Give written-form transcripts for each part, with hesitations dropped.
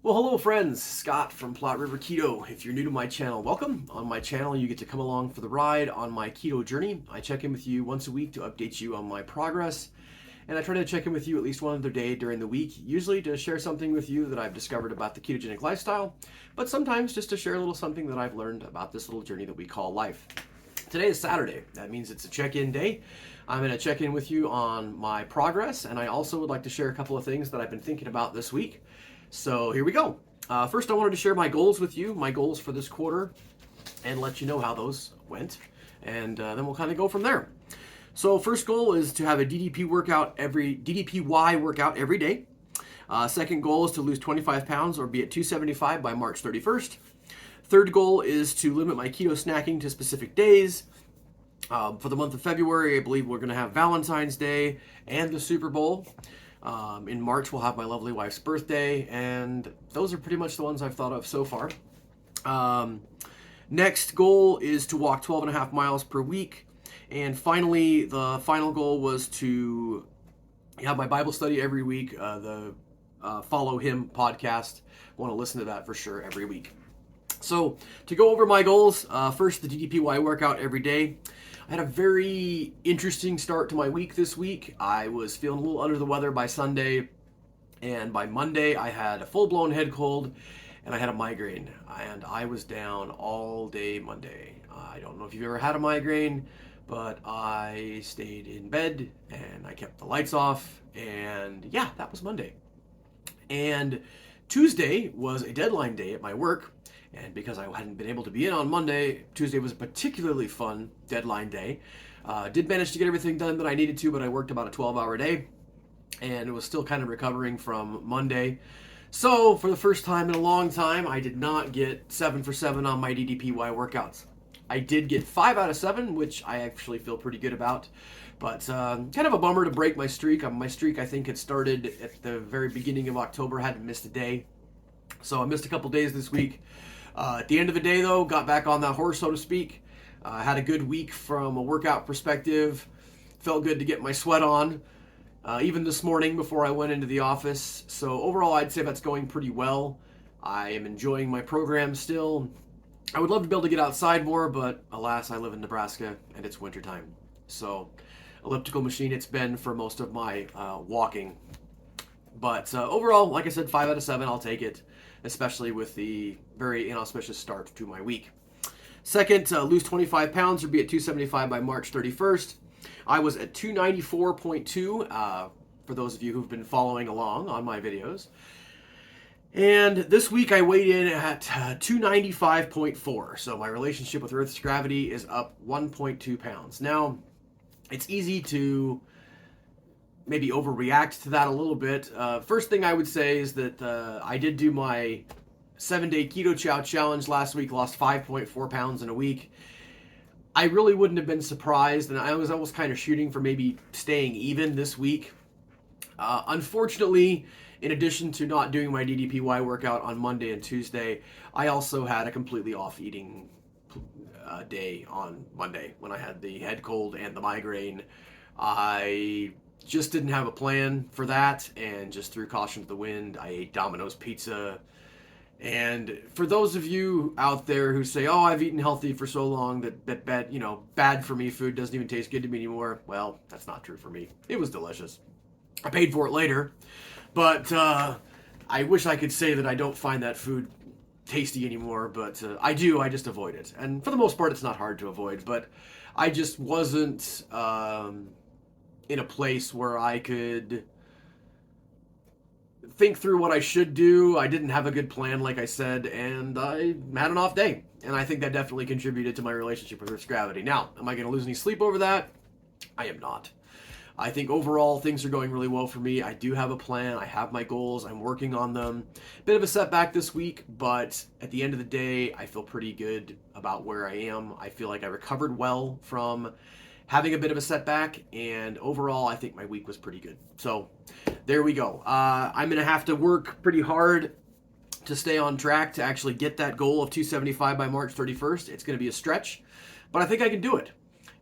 Well, hello friends, Scott from Plot River Keto. If you're new to my channel, welcome. On my channel, you get to come along for the ride on my keto journey. I check in with you once a week to update you on my progress, and I try to check in with you at least one other day during the week, usually to share something with you that I've discovered about the ketogenic lifestyle, but sometimes just to share a little something that I've learned about this little journey that we call life. Today is Saturday. That means it's a check-in day. I'm going to check in with you on my progress, and I also would like to share a couple of things that I've been thinking about this week. So here we go. First, I wanted to share my goals with you, my goals for this quarter, and let you know how those went. And then we'll kind of go from there. So first goal is to have a DDPY workout every day. Second goal is to lose 25 pounds or be at 275 by March 31st. Third goal is to limit my keto snacking to specific days. For the month of February, I believe we're going to have Valentine's Day and the Super Bowl. In March, we'll have my lovely wife's birthday, and those are pretty much the ones I've thought of so far. Next goal is to walk 12 and a half miles per week. And finally, the final goal was to have my Bible study every week, the Follow Him podcast. I want to listen to that for sure every week. So to go over my goals, first the DDPY workout every day. I had a very interesting start to my week this week. I was feeling a little under the weather by Sunday, and by Monday I had a full-blown head cold, and I had a migraine, and I was down all day Monday. I don't know if you've ever had a migraine, but I stayed in bed, and I kept the lights off, and yeah, that was Monday. And Tuesday was a deadline day at my work. And because I hadn't been able to be in on Monday, Tuesday was a particularly fun deadline day. Did manage to get everything done that I needed to, but I worked about a 12-hour day and was still kind of recovering from Monday. So for the first time in a long time, I did not get 7 for 7 on my DDPY workouts. I did get 5 out of 7, which I actually feel pretty good about. But kind of a bummer to break my streak. My streak, I think, had started at the very beginning of October. Hadn't missed a day. So I missed a couple days this week. At the end of the day, though, got back on that horse, so to speak. Had a good week from a workout perspective. Felt good to get my sweat on, even this morning before I went into the office. So overall, I'd say that's going pretty well. I am enjoying my program still. I would love to be able to get outside more, but alas, I live in Nebraska and it's wintertime. So elliptical machine it's been for most of my walking. But overall, like I said, 5 out of 7, I'll take it, especially with the very inauspicious start to my week. Second, lose 25 pounds or be at 275 by March 31st. I was at 294.2 for those of you who've been following along on my videos. And this week I weighed in at 295.4. So my relationship with Earth's gravity is up 1.2 pounds. Now, it's easy to maybe overreact to that a little bit. First thing I would say is that I did do my 7-day Keto Chow challenge last week, lost 5.4 pounds in a week. I really wouldn't have been surprised, and I was almost kind of shooting for maybe staying even this week. Unfortunately, in addition to not doing my DDPY workout on Monday and Tuesday, I also had a completely off eating day on Monday when I had the head cold and the migraine. I just didn't have a plan for that and just threw caution to the wind. I ate Domino's pizza. And for those of you out there who say, oh, I've eaten healthy for so long that bad for me food doesn't even taste good to me anymore. Well, that's not true for me. It was delicious. I paid for it later, but I wish I could say that I don't find that food tasty anymore, but I do. I just avoid it. And for the most part, it's not hard to avoid, but I just wasn't in a place where I could think through what I should do. I didn't have a good plan, like I said, and I had an off day. And I think that definitely contributed to my relationship with Earth's gravity. Now, am I going to lose any sleep over that? I am not. I think overall things are going really well for me. I do have a plan. I have my goals. I'm working on them. Bit of a setback this week, but at the end of the day, I feel pretty good about where I am. I feel like I recovered well from having a bit of a setback, and overall, I think my week was pretty good. So there we go. I'm going to have to work pretty hard to stay on track to actually get that goal of 275 by March 31st. It's going to be a stretch, but I think I can do it.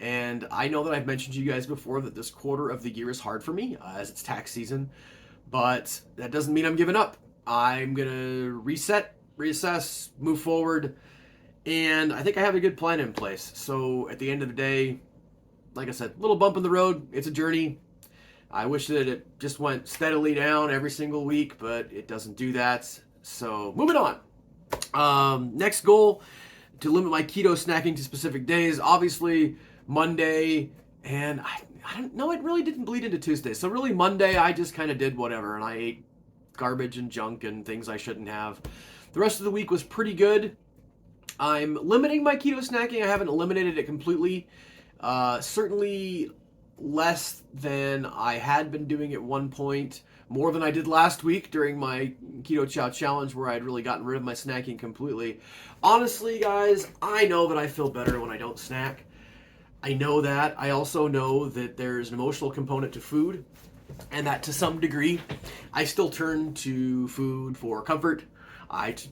And I know that I've mentioned to you guys before that this quarter of the year is hard for me as it's tax season, but that doesn't mean I'm giving up. I'm going to reassess, move forward, and I think I have a good plan in place. So at the end of the day, like I said, little bump in the road. It's a journey. I wish that it just went steadily down every single week, but it doesn't do that. So moving on. Next goal, to limit my keto snacking to specific days. Obviously, Monday, and I don't know, it really didn't bleed into Tuesday. So really Monday, I just kind of did whatever, and I ate garbage and junk and things I shouldn't have. The rest of the week was pretty good. I'm limiting my keto snacking. I haven't eliminated it completely. Certainly less than I had been doing at one point, more than I did last week during my Keto Chow challenge where I'd really gotten rid of my snacking completely. Honestly, guys, I know that I feel better when I don't snack. I know that. I also know that there's an emotional component to food, and that to some degree, I still turn to food for comfort.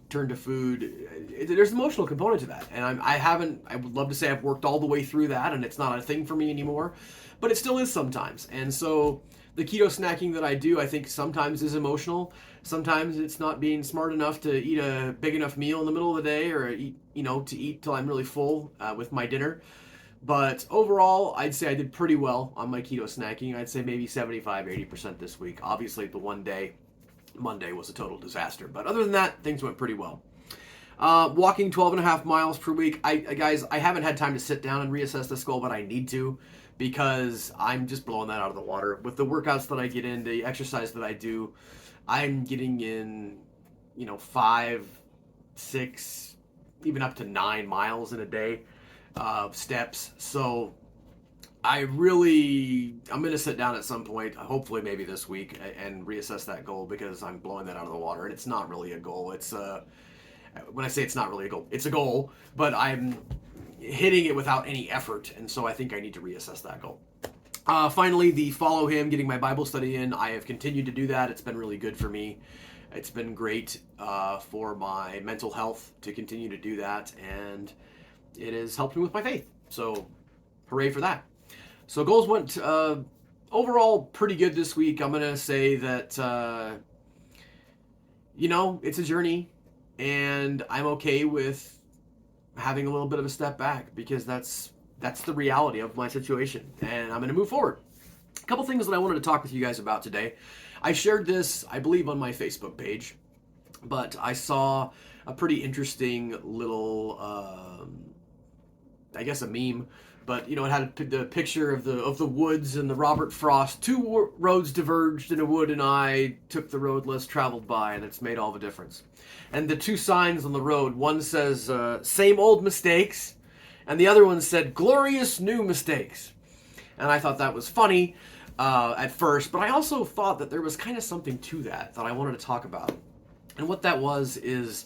Turn to food. There's an emotional component to that, and I would love to say I've worked all the way through that, and it's not a thing for me anymore, but it still is sometimes. And so the keto snacking that I do, I think sometimes is emotional. Sometimes it's not being smart enough to eat a big enough meal in the middle of the day, or to eat till I'm really full with my dinner. But overall, I'd say I did pretty well on my keto snacking. I'd say maybe 75-80% this week. Obviously, the one day, Monday, was a total disaster. But other than that, things went pretty well. Walking 12 and a half miles per week. Guys, I haven't had time to sit down and reassess this goal, but I need to, because I'm just blowing that out of the water. With the workouts that I get in, the exercise that I do, I'm getting in, 5, 6, even up to 9 miles in a day of steps. So I'm going to sit down at some point, hopefully maybe this week, and reassess that goal, because I'm blowing that out of the water, and it's not really a goal. It's when I say it's not really a goal, it's a goal, but I'm hitting it without any effort, and so I think I need to reassess that goal. Finally, the follow him, getting my Bible study in. I have continued to do that. It's been really good for me. It's been great for my mental health to continue to do that, and it has helped me with my faith. So, hooray for that. So goals went overall pretty good this week. I'm going to say that, it's a journey, and I'm okay with having a little bit of a step back, because that's the reality of my situation, and I'm going to move forward. A couple things that I wanted to talk with you guys about today. I shared this, I believe, on my Facebook page, but I saw a pretty interesting little, I guess a meme, but it had the picture of the woods and the Robert Frost. Two roads diverged in a wood, and I took the road less traveled by, and it's made all the difference. And the two signs on the road, one says "Same old mistakes," and the other one said "Glorious new mistakes." And I thought that was funny at first, but I also thought that there was kind of something to that I wanted to talk about. And what that was is,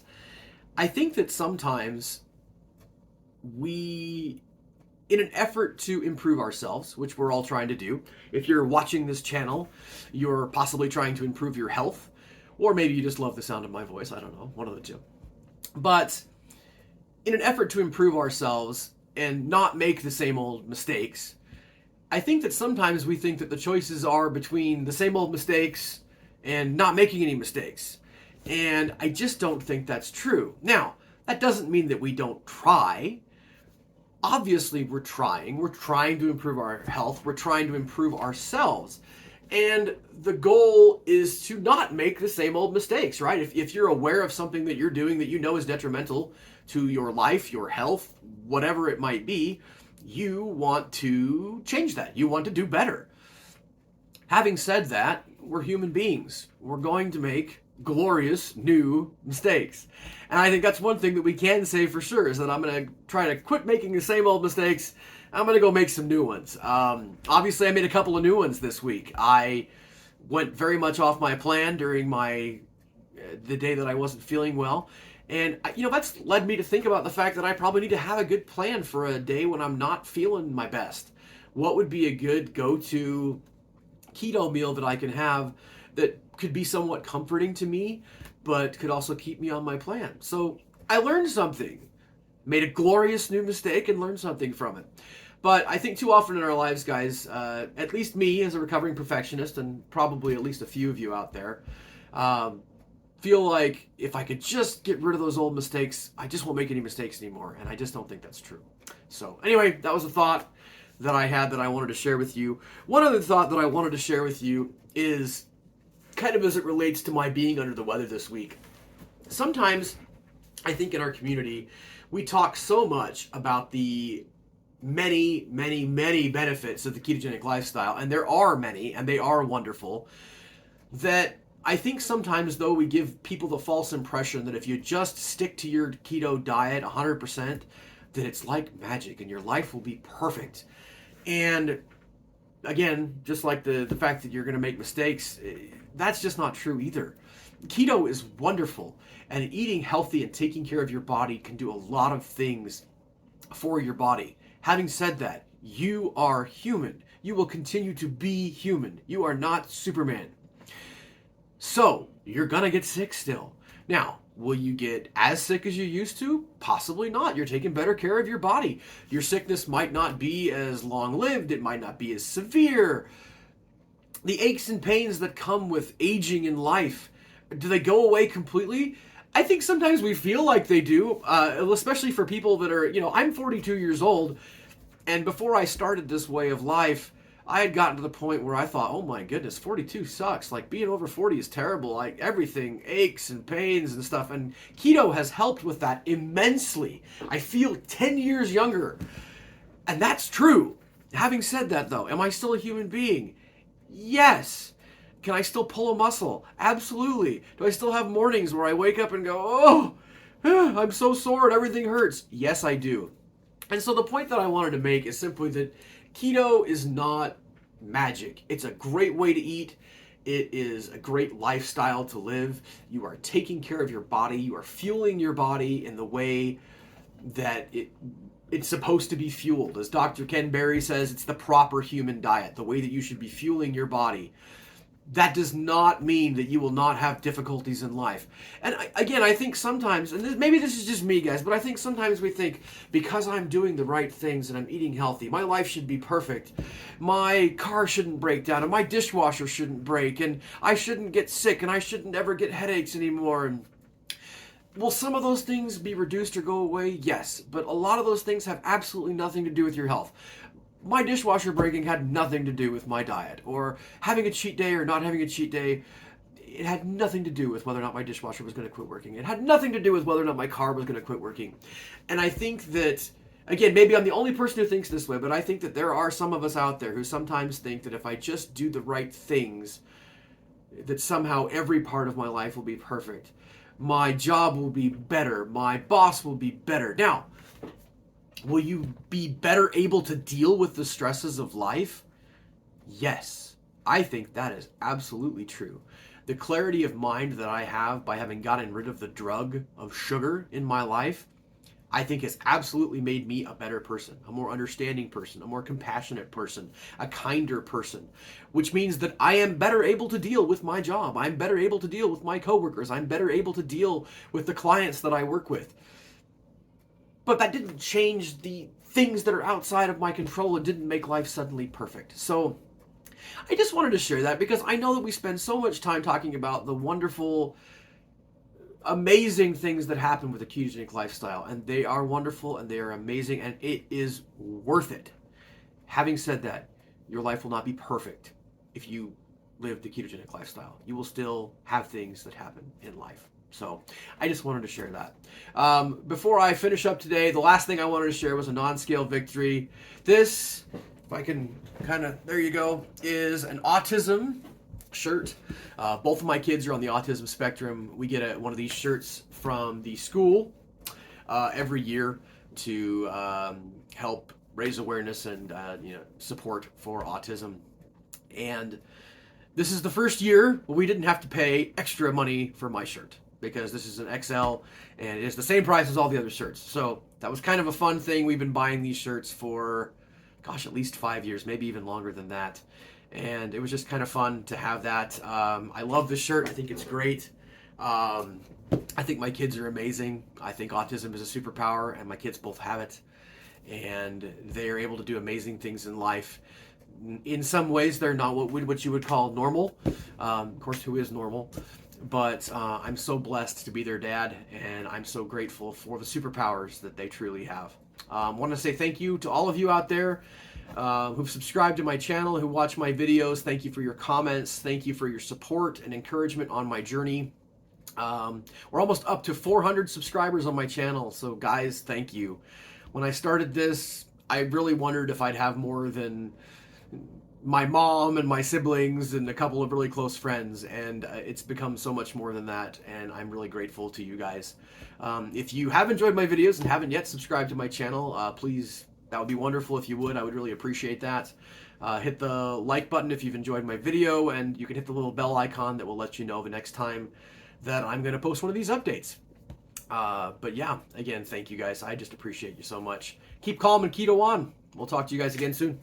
I think that sometimes we, in an effort to improve ourselves, which we're all trying to do, if you're watching this channel, you're possibly trying to improve your health, or maybe you just love the sound of my voice, I don't know, one of the two. But in an effort to improve ourselves and not make the same old mistakes, I think that sometimes we think that the choices are between the same old mistakes and not making any mistakes. And I just don't think that's true. Now, that doesn't mean that we don't try. Obviously, we're trying. We're trying to improve our health. We're trying to improve ourselves. And the goal is to not make the same old mistakes, right? If you're aware of something that you're doing that you know is detrimental to your life, your health, whatever it might be, you want to change that. You want to do better. Having said that, we're human beings. We're going to make glorious new mistakes. And I think that's one thing that we can say for sure, is that I'm going to try to quit making the same old mistakes. I'm going to go make some new ones. Obviously, I made a couple of new ones this week. I went very much off my plan during the day that I wasn't feeling well. And, that's led me to think about the fact that I probably need to have a good plan for a day when I'm not feeling my best. What would be a good go-to keto meal that I can have that could be somewhat comforting to me, but could also keep me on my plan? So I learned something, made a glorious new mistake, and learned something from it. But I think too often in our lives, guys, at least me as a recovering perfectionist, and probably at least a few of you out there, feel like if I could just get rid of those old mistakes, I just won't make any mistakes anymore. And I just don't think that's true. So anyway, that was a thought that I had that I wanted to share with you. One other thought that I wanted to share with you is kind of as it relates to my being under the weather this week. Sometimes I think in our community, we talk so much about the many, many, many benefits of the ketogenic lifestyle, and there are many, and they are wonderful, that I think sometimes, though, we give people the false impression that if you just stick to your keto diet 100%, that it's like magic and your life will be perfect. And again, just like the fact that you're going to make mistakes, that's just not true either. Keto is wonderful, and eating healthy and taking care of your body can do a lot of things for your body. Having said that, you are human. You will continue to be human. You are not Superman. So, you're gonna get sick still. Now, will you get as sick as you used to? Possibly not. You're taking better care of your body. Your sickness might not be as long-lived. It might not be as severe. The aches and pains that come with aging in life, do they go away completely? I think sometimes we feel like they do, especially for people that are, I'm 42 years old, and before I started this way of life, I had gotten to the point where I thought, oh my goodness, 42 sucks. Like, being over 40 is terrible. Like, everything aches and pains and stuff. And keto has helped with that immensely. I feel 10 years younger. And that's true. Having said that, though, am I still a human being? Yes. Can I still pull a muscle? Absolutely. Do I still have mornings where I wake up and go, oh, I'm so sore and everything hurts? Yes, I do. And so the point that I wanted to make is simply that keto is not magic. It's a great way to eat. It is a great lifestyle to live. You are taking care of your body. You are fueling your body in the way that it's supposed to be fueled. As Dr. Ken Berry says, it's the proper human diet, the way that you should be fueling your body. That does not mean that you will not have difficulties in life. And again, I think sometimes, and maybe this is just me, guys, but I think sometimes we think, because I'm doing the right things and I'm eating healthy, my life should be perfect. My car shouldn't break down, and my dishwasher shouldn't break, and I shouldn't get sick, and I shouldn't ever get headaches anymore. And will some of those things be reduced or go away? Yes, but a lot of those things have absolutely nothing to do with your health. My dishwasher breaking had nothing to do with my diet, or having a cheat day or not having a cheat day. It had nothing to do with whether or not my dishwasher was going to quit working. It had nothing to do with whether or not my car was going to quit working. And I think that, again, maybe I'm the only person who thinks this way, but I think that there are some of us out there who sometimes think that if I just do the right things, that somehow every part of my life will be perfect. My job will be better. My boss will be better. Now, will you be better able to deal with the stresses of life? Yes, I think that is absolutely true. The clarity of mind that I have by having gotten rid of the drug of sugar in my life, I think has absolutely made me a better person, a more understanding person, a more compassionate person, a kinder person, which means that I am better able to deal with my job. I'm better able to deal with my coworkers. I'm better able to deal with the clients that I work with. But that didn't change the things that are outside of my control and didn't make life suddenly perfect. So I just wanted to share that because I know that we spend so much time talking about the wonderful, amazing things that happen with a ketogenic lifestyle. And they are wonderful and they are amazing and it is worth it. Having said that, your life will not be perfect if you live the ketogenic lifestyle. You will still have things that happen in life. So I just wanted to share that. Before I finish up today, the last thing I wanted to share was a non-scale victory. This, if I can there you go, is an autism shirt. Both of my kids are on the autism spectrum. We get one of these shirts from the school every year to help raise awareness and support for autism. And this is the first year where we didn't have to pay extra money for my shirt, because this is an XL and it is the same price as all the other shirts. So that was kind of a fun thing. We've been buying these shirts for, at least 5 years, maybe even longer than that. And it was just kind of fun to have that. I love this shirt. I think it's great. I think my kids are amazing. I think autism is a superpower and my kids both have it. And they are able to do amazing things in life. In some ways, they're not what you would call normal. Of course, who is normal? but I'm so blessed to be their dad, and I'm so grateful for the superpowers that they truly have. I want to say thank you to all of you out there who've subscribed to my channel, who watch my videos. Thank you for your comments. Thank you for your support and encouragement on my journey. We're almost up to 400 subscribers on my channel, so guys, thank you. When I started this, I really wondered if I'd have more than my mom and my siblings and a couple of really close friends, and it's become so much more than that, and I'm really grateful to you guys. If you have enjoyed my videos and haven't yet subscribed to my channel, please, that would be wonderful if you would. I would really appreciate that. Hit the like button if you've enjoyed my video, and you can hit the little bell icon that will let you know the next time that I'm going to post one of these updates. But yeah, again, thank you guys. I just appreciate you so much. Keep calm and keto on. We'll talk to you guys again soon.